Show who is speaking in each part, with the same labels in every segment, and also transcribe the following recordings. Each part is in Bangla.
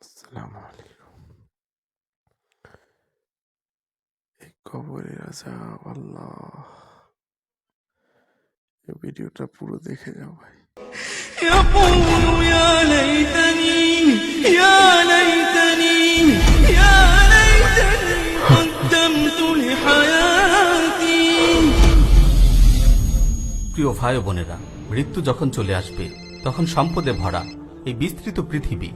Speaker 1: আসসালামু আলাইকুম। এই কবরের আযাব আল্লাহ, এই ভিডিওটা পুরো দেখে যাও ভাই।
Speaker 2: يقول يا ليتني يا ليتني يا ليتني قدمت لحياتي।
Speaker 3: প্রিয় ভাই ও বোনেরা, মৃত্যু যখন চলে আসবে তখন সম্পদে ভরা এই বিস্তৃত পৃথিবী,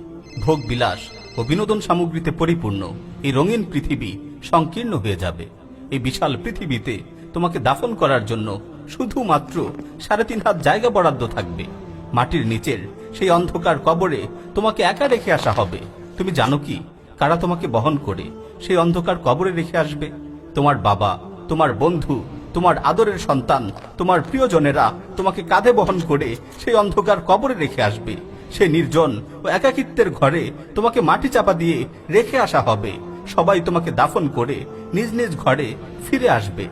Speaker 3: ভোগ বিলাস ও বিনোদন সামগ্রীতে পরিপূর্ণ এই রঙিন পৃথিবী সংকীর্ণ হয়ে যাবে। এই বিশাল পৃথিবীতে তোমাকে দাফন করার জন্য শুধুমাত্র 3.5 হাত জায়গা বরাদ্দ থাকবে। মাটির নিচের সেই অন্ধকার কবরে তোমাকে একা রেখে আসা হবে। তুমি জানো কি কারা তোমাকে বহন করে সেই অন্ধকার কবরে রেখে আসবে? তোমার বাবা, তোমার বন্ধু, তোমার আদরের সন্তান, তোমার প্রিয়জনেরা তোমাকে কাঁধে বহন করে সেই অন্ধকার কবরে রেখে আসবে। সেই নির্জন ও একাকিত্বের ঘরে তোমাকে মাটি চাপা দিয়ে রেখে আসা হবে। সবাই তোমাকে দাফন করে নিজ নিজ ঘরে ফিরে আসবে।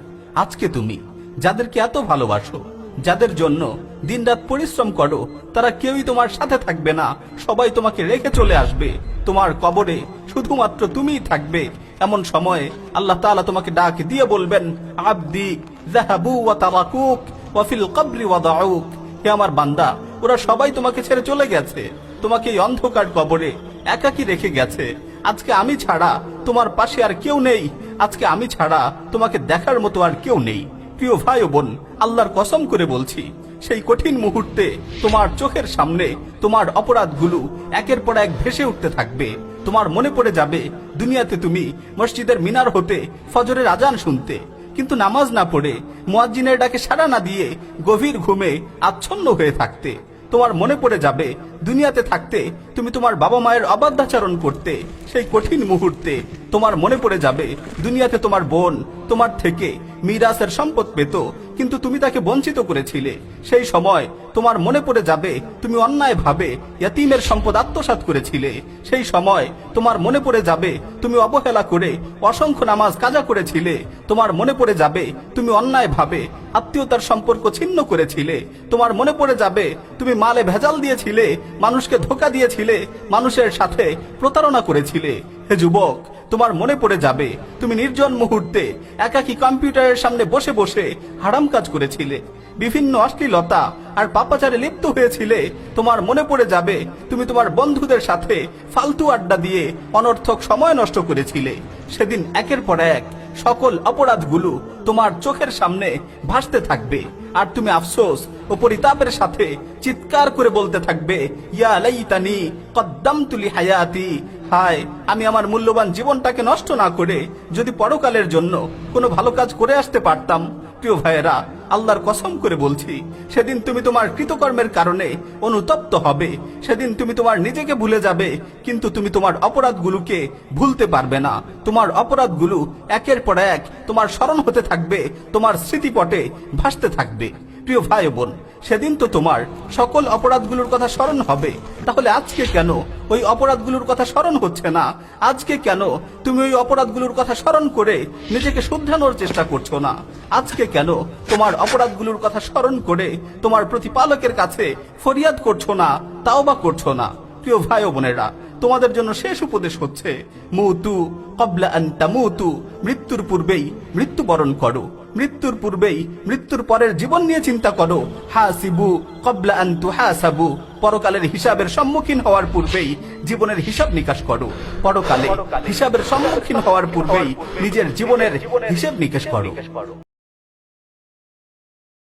Speaker 3: আজকে তুমি যাদেরকে এত ভালোবাসো, যাদের জন্য দিনরাত পরিশ্রম করো, তারা কেউই তোমার সাথে থাকবে না। সবাই তোমাকে রেখে চলে আসবে। তোমার কবরে শুধুমাত্র তুমিই থাকবে। এমন সময়ে আল্লাহ তাআলা তোমাকে ডাক দিয়ে বলবেন, আবদি যাহাবু ওয়া তারাকুক ওয়া ফিল কবরি ওয়াদাউক। হে আমার বান্দা, ওরা সবাই তোমাকে ছেড়ে চলে গেছে, তোমাকে এই অন্ধকার কবরে একাকী রেখে গেছে। আজকে আমি ছাড়া তোমার পাশে আর কেউ নেই। আজকে আমি ছাড়া তোমাকে দেখার মতো আর কেউ নেই। প্রিয় ভাই ও বোন, আল্লাহর কসম করে বলছি, সেই কঠিন মুহূর্তে তোমার চোখের সামনে তোমার অপরাধগুলো একের পর এক ভেসে উঠতে থাকবে। তোমার মনে পড়ে যাবে দুনিয়াতে তুমি মসজিদের মিনার হতে ফজরের আজান শুনতে, কিন্তু নামাজ না পড়ে মুয়াজ্জিনের ডাকে সাড়া না দিয়ে গভীর ঘুমে আচ্ছন্ন হয়ে থাকতে। তোমার মনে পড়ে যাবে দুনিয়াতে থাকতে তুমি তোমার বাবা মায়ের অবাধ্যাচরণ করতে। সেই কঠিন মুহূর্তে তোমার মনে পড়ে যাবে দুনিয়াতে তোমার বোন তোমার থেকে মিরাসের সম্পদ পেত, কিন্তু তুমি তাকে বঞ্চিত করেছিলে। সেই সময় তোমার মনে পড়ে যাবে তুমি অন্যায়ভাবে ইয়াতীমের সম্পদ আত্মসাৎ করেছিলে। সেই সময় তোমার মনে পড়ে যাবে তুমি অবহেলা করে অসংখ্য নামাজ কাজা করেছিলে। তোমার মনে পড়ে যাবে তুমি অন্যায়ভাবে আত্মীয়তার সম্পর্ক ছিন্ন করেছিলে। তোমার মনে পড়ে যাবে তুমি মালে ভেজাল দিয়েছিলে, মানুষকে ধোঁকা দিয়েছিলে, মানুষের সাথে প্রতারণা করেছিলে। হে যুবক, তোমার মনে পড়ে যাবে তুমি নির্জন মুহূর্তে একাকী কম্পিউটারের সামনে বসে বসে হারাম কাজ করেছিলে, বিভিন্ন অশ্লীলতা আর পাপাচারে লিপ্ত হয়েছিলে। তোমার মনে পড়ে যাবে তুমি তোমার বন্ধুদের সাথে ফালতু আড্ডা দিয়ে অনর্থক সময় নষ্ট করেছিলে। সেদিন একের পর এক সকল অপরাধগুলো তোমার চোখের সামনে ভাসতে থাকবে, আর তুমি আফসোস ও পরিতাপের সাথে চিৎকার করে বলতে থাকবে, ইয়া লাইতানি কদ্দামতু লিহায়াতি। হায়, আমি আমার মূল্যবান জীবনটাকে নষ্ট না করে যদি পরকালের জন্য কোনো ভালো কাজ করে আসতে পারতাম। প্রিয় ভাইয়েরা, আল্লাহর কসম করে বলছি, সেদিন তুমি তোমার কৃতকর্মের কারণে অনুতপ্ত হবে। সেদিন তুমি তোমার নিজেকে ভুলে যাবে, কিন্তু তুমি তোমার অপরাধগুলোকে ভুলতে পারবে না। তোমার অপরাধগুলো একের পর এক তোমার স্মরণ হতে থাকবে, তোমার স্মৃতিপটে ভাসতে থাকবে। প্রিয় ভাই বোন, সেদিন তো তোমার সকল অপরাধগুলোর কথা স্মরণ হবে, তাহলে আজকে কেন ওই অপরাধগুলোর কথা স্মরণ হচ্ছে না? আজকে কেন তুমি ওই অপরাধগুলোর কথা স্মরণ করে নিজেকে শুধরানোর চেষ্টা করছো না? আজকে কেন তোমার অপরাধগুলোর কথা স্মরণ করে তোমার প্রতিপালকের কাছে ফরিয়াদ করছো না, তাওবা করছো না? প্রিয় ভাই ও বোনেরা, তোমাদের জন্য শেষ উপদেশ হচ্ছে, মুতু ক্বাবলা আন তামুতু। মৃত্যুর পূর্বেই মৃত্যুবরণ করো, মৃত্যুর পূর্বেই মৃত্যুর পরের জীবন নিয়ে চিন্তা করো। হাসিবু ক্বাবলা আন তুহাসাবু। পরকালের হিসাবের সম্মুখীন হওয়ার পূর্বেই জীবনের হিসাব নিকাশ করো। পরকালে হিসাবের সম্মুখীন হওয়ার পূর্বেই নিজের জীবনের হিসাব নিকাশ করো।